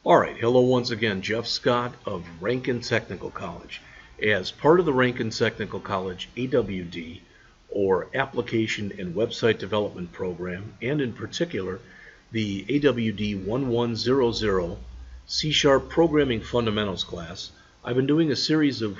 Alright, hello once again, Jeff Scott of Rankin Technical College. As part of the Rankin Technical College AWD, or Application and Website Development Program, and in particular, the AWD1100 C# Programming Fundamentals class, I've been doing a series of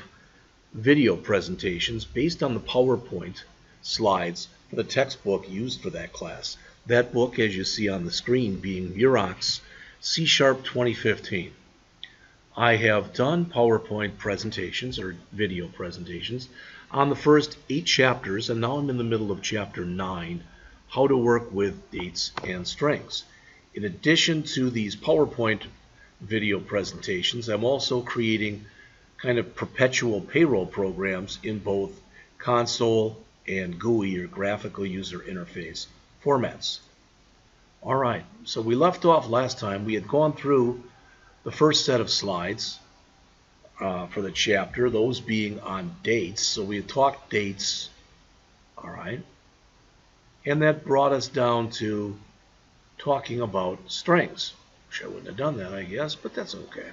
video presentations based on the PowerPoint slides for the textbook used for that class. That book, as you see on the screen, being Murock's C# 2015. I have done PowerPoint presentations or video presentations on the first 8 chapters, and now I'm in the middle of Chapter 9, how to work with dates and strings. In addition to these PowerPoint video presentations, I'm also creating kind of perpetual payroll programs in both console and GUI, or graphical user interface, formats. Alright, so we left off last time. We had gone through the first set of slides for the chapter, those being on dates. So we had talked dates, alright, and that brought us down to talking about strings. Which I wouldn't have done that, I guess, but that's okay. I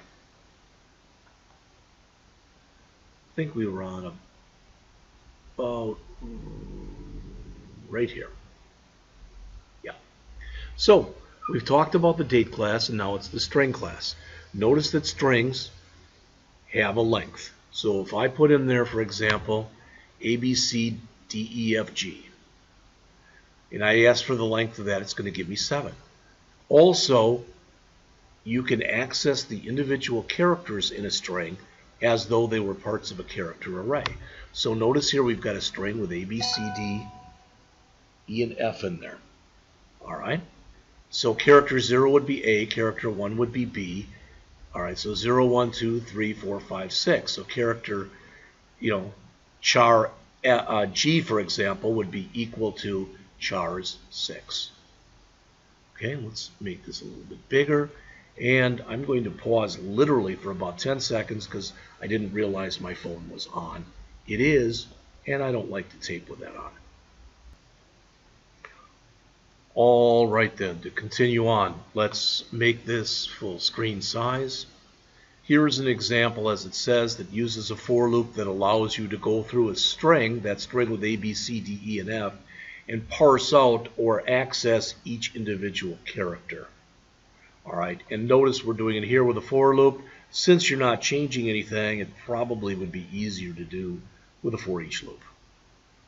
think we were on about right here. So, we've talked about the date class, and now it's the string class. Notice that strings have a length. So if I put in there, for example, A, B, C, D, E, F, G, and I ask for the length of that, it's going to give me 7. Also, you can access the individual characters in a string as though they were parts of a character array. So notice here we've got a string with A, B, C, D, E, and F in there. Alright? So character 0 would be A, character 1 would be B. Alright, so 0, 1, 2, 3, 4, 5, 6. So character, char G, for example, would be equal to chars 6. Okay, let's make this a little bit bigger. And I'm going to pause literally for about 10 seconds because I didn't realize my phone was on. It is, and I don't like to tape with that on. All right then, to continue on, let's make this full screen size. Here is an example, as it says, that uses a for loop that allows you to go through a string, that string with A, B, C, D, E, and F, and parse out or access each individual character. All right, and notice we're doing it here with a for loop. Since you're not changing anything, it probably would be easier to do with a for each loop.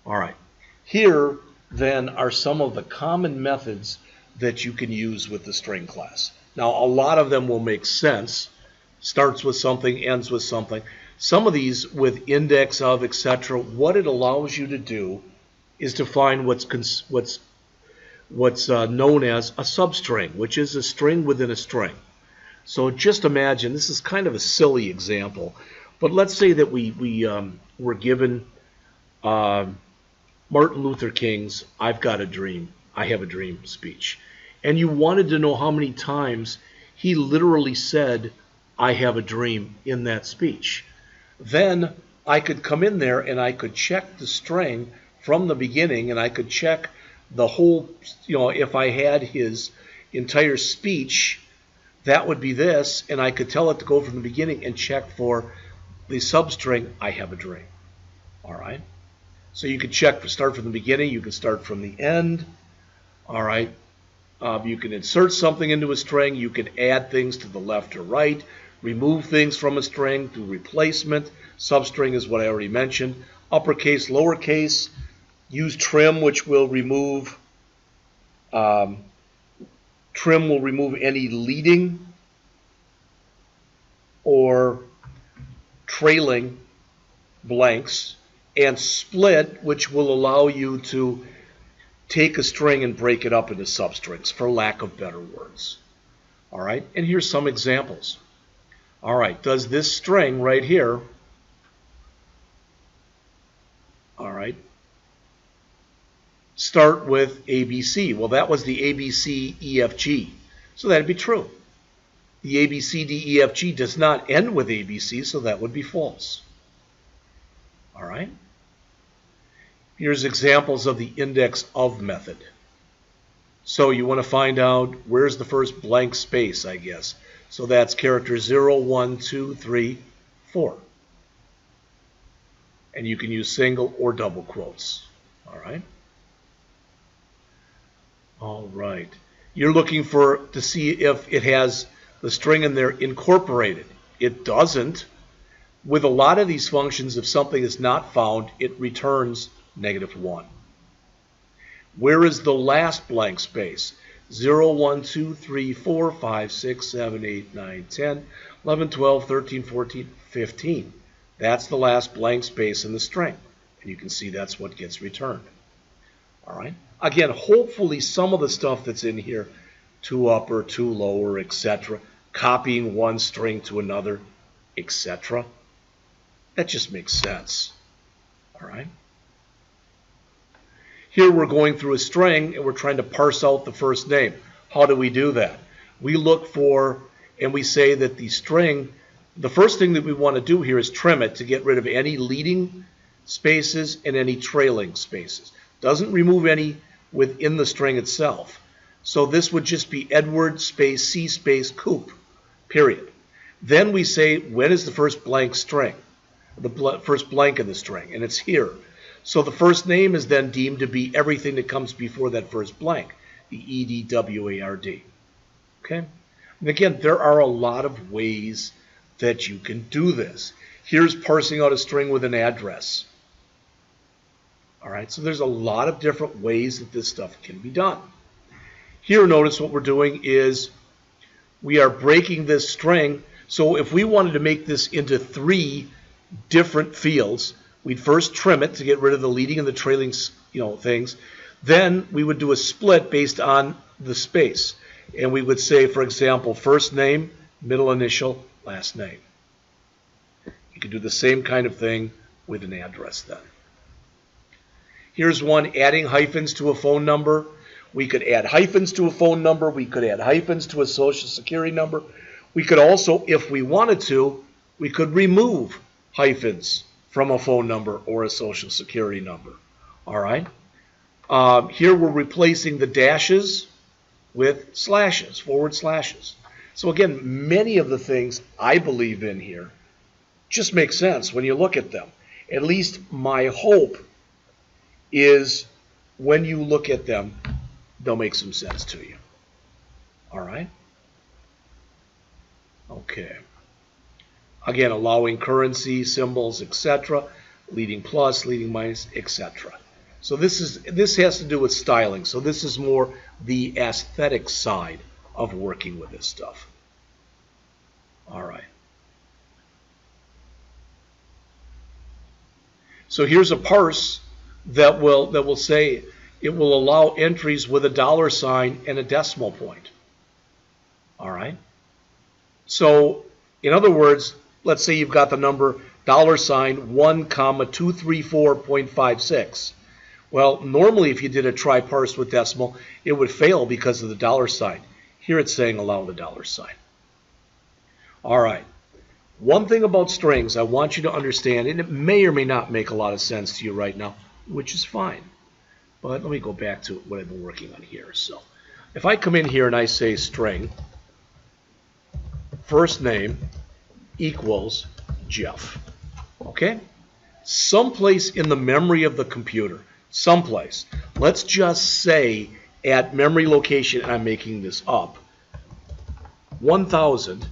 All right, here then are some of the common methods that you can use with the string class. Now, a lot of them will make sense. Starts with something, ends with something. Some of these with index of, etc., what it allows you to do is to find what's known as a substring, which is a string within a string. So just imagine, this is kind of a silly example, but let's say that we were given Martin Luther King's "I've Got a Dream, I Have a Dream" speech. And you wanted to know how many times he literally said, "I have a dream" in that speech. Then I could come in there and I could check the string from the beginning, and I could check the whole, if I had his entire speech, that would be this, and I could tell it to go from the beginning and check for the substring, "I have a dream." All right? So you could start from the beginning, you can start from the end. All right. You can insert something into a string, you can add things to the left or right, remove things from a string, do replacement. Substring is what I already mentioned. Uppercase, lowercase, use trim, which will remove any leading or trailing blanks. And split, which will allow you to take a string and break it up into substrings, for lack of better words. All right, and here's some examples. All right, does this string right here, all right, start with ABC? Well, that was the ABC, EFG, so that'd be true. The ABCD, EFG does not end with ABC, so that would be false. All right. Here's examples of the index of method. So you want to find out where's the first blank space, I guess. So that's character 0, 1, 2, 3, 4. And you can use single or double quotes. All right. All right. You're looking to see if it has the string in there incorporated. It doesn't. With a lot of these functions, if something is not found, it returns -1. Where is the last blank space? 0, 1, 2, 3, 4, 5, 6, 7, 8, 9, 10, 11, 12, 13, 14, 15. That's the last blank space in the string. And you can see that's what gets returned. All right. Again, hopefully some of the stuff that's in here, 2 upper, 2 lower, etc., copying one string to another, etc., that just makes sense. All right. Here we're going through a string and we're trying to parse out the first name. How do we do that? We look for, and we say that the string, the first thing that we want to do here is trim it to get rid of any leading spaces and any trailing spaces. Doesn't remove any within the string itself. So this would just be Edward space C space Coop, period. Then we say, when is the first blank string? The first blank in the string, and it's here. So the first name is then deemed to be everything that comes before that first blank, the EDWARD. Okay? And again, there are a lot of ways that you can do this. Here's parsing out a string with an address. All right, so there's a lot of different ways that this stuff can be done. Here, notice what we're doing is we are breaking this string. So if we wanted to make this into 3 different fields, we'd first trim it to get rid of the leading and the trailing, things. Then we would do a split based on the space. And we would say, for example, first name, middle initial, last name. You could do the same kind of thing with an address then. Here's one, adding hyphens to a phone number. We could add hyphens to a phone number. We could add hyphens to a social security number. We could also, if we wanted to, we could remove hyphens from a phone number or a social security number. All right. Here we're replacing the dashes with slashes, forward slashes. So again, many of the things I believe in here just make sense when you look at them. At least my hope is when you look at them, they'll make some sense to you. All right? Okay. Again, allowing currency, symbols, etc., leading plus, leading minus, etc. So this has to do with styling. So this is more the aesthetic side of working with this stuff. All right. So here's a parse that will say it will allow entries with a $sign and a decimal point. All right. So in other words, let's say you've got the number $1,234.56. Well, normally if you did a TryParse with decimal, it would fail because of the $sign. Here it's saying allow the $sign. All right. One thing about strings I want you to understand, and it may or may not make a lot of sense to you right now, which is fine. But let me go back to what I've been working on here. So if I come in here and I say string, first name equals Jeff. Okay? Someplace in the memory of the computer, someplace, let's just say at memory location, and I'm making this up, 1000,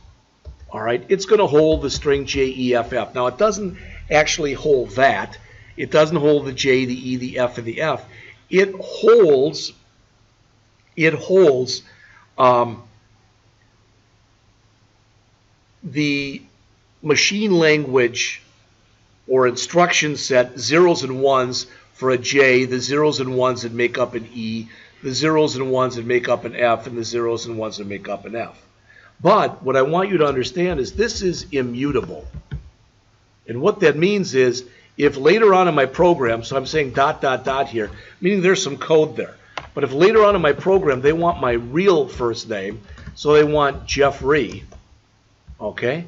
all right, it's going to hold the string JEFF. Now, it doesn't actually hold that. It doesn't hold the J, the E, the F, and the F. It holds the machine language or instruction set zeros and ones for a J, the zeros and ones that make up an E, the zeros and ones that make up an F, and the zeros and ones that make up an F. But what I want you to understand is this is immutable. And what that means is if later on in my program, so I'm saying ... here, meaning there's some code there. But if later on in my program they want my real first name, so they want Jeffrey, okay,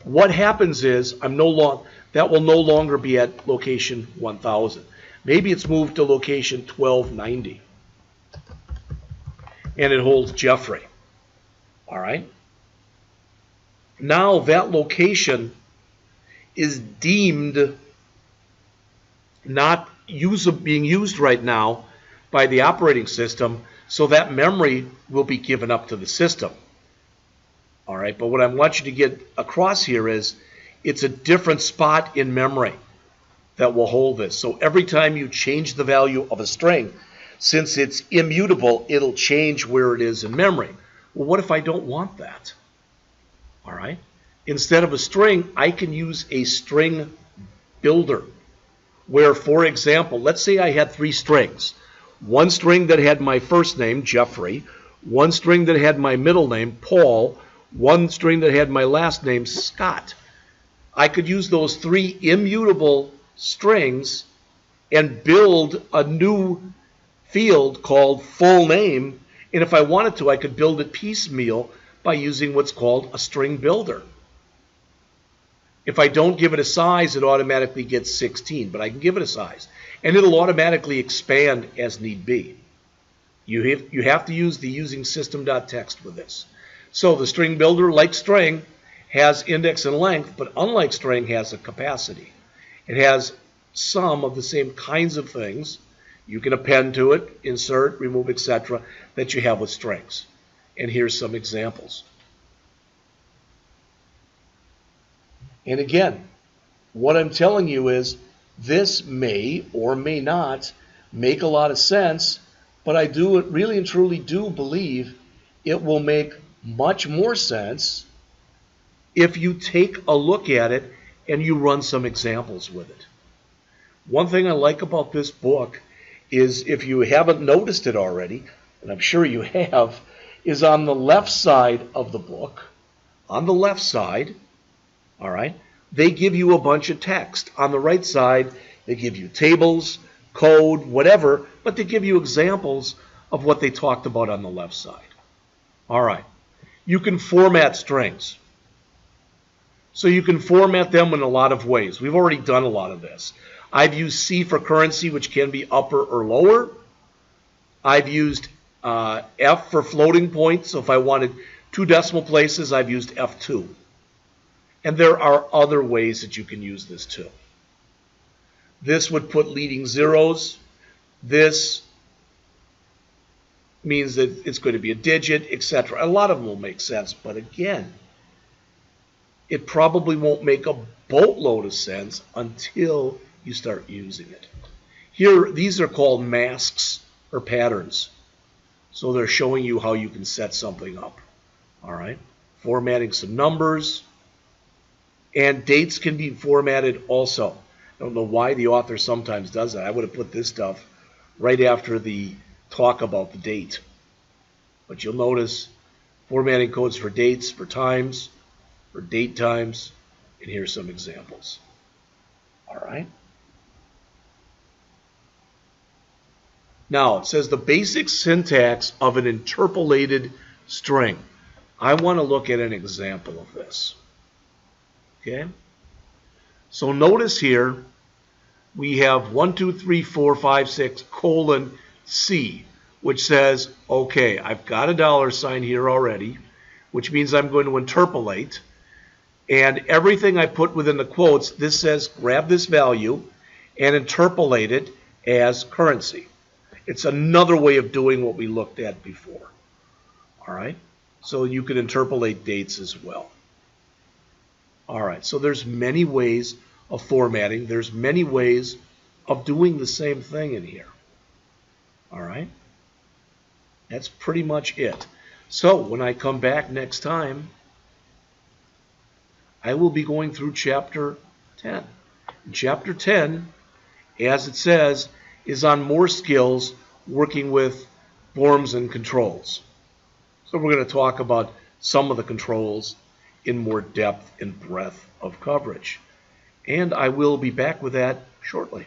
what happens is that will no longer be at location 1000. Maybe it's moved to location 1290. And it holds Jeffrey. All right? now that location is deemed not being used right now by the operating system, so that memory will be given up to the system. All right, but what I want you to get across here is it's a different spot in memory that will hold this. So every time you change the value of a string, since it's immutable, it'll change where it is in memory. Well, what if I don't want that? All right, instead of a string, I can use a string builder, where, for example, let's say I had 3 strings. One string that had my first name, Jeffrey, one string that had my middle name, Paul, one string that had my last name, Scott. I could use those 3 immutable strings and build a new field called full name, and if I wanted to, I could build it piecemeal by using what's called a string builder. If I don't give it a size, it automatically gets 16, but I can give it a size, and it'll automatically expand as need be. You have to use the using system.txt with this. So the string builder, like string, has index and length, but unlike string, has a capacity. It has some of the same kinds of things. You can append to it, insert, remove, etc., that you have with strings. And here's some examples. And again, what I'm telling you is this may or may not make a lot of sense, but I do really and truly do believe it will make much more sense if you take a look at it and you run some examples with it. One thing I like about this book is, if you haven't noticed it already, and I'm sure you have, is on the left side of the book, on the left side, all right, they give you a bunch of text. On the right side, they give you tables, code, whatever, but they give you examples of what they talked about on the left side. All right, you can format strings. So you can format them in a lot of ways. We've already done a lot of this. I've used C for currency, which can be upper or lower. I've used F for floating point. So if I wanted 2 decimal places, I've used F2. And there are other ways that you can use this too. This would put leading zeros. This means that it's going to be a digit, etc. A lot of them will make sense, but again, it probably won't make a boatload of sense until you start using it. Here, these are called masks or patterns. So they're showing you how you can set something up. All right, formatting some numbers, and dates can be formatted also. I don't know why the author sometimes does that. I would have put this stuff right after the talk about the date. But you'll notice formatting codes for dates, for times, for date times, and here's some examples. All right. Now, it says the basic syntax of an interpolated string. I want to look at an example of this. Okay? So notice here, we have 1, 2, 3, 4, 5, 6, colon, C, which says, okay, I've got a $sign here already, which means I'm going to interpolate. And everything I put within the quotes, this says grab this value and interpolate it as currency. It's another way of doing what we looked at before. All right? So you can interpolate dates as well. All right, so there's many ways of formatting. There's many ways of doing the same thing in here. All right? That's pretty much it. So when I come back next time, I will be going through Chapter 10. And Chapter 10, as it says, is on more skills working with forms and controls. So we're going to talk about some of the controls in more depth and breadth of coverage. And I will be back with that shortly.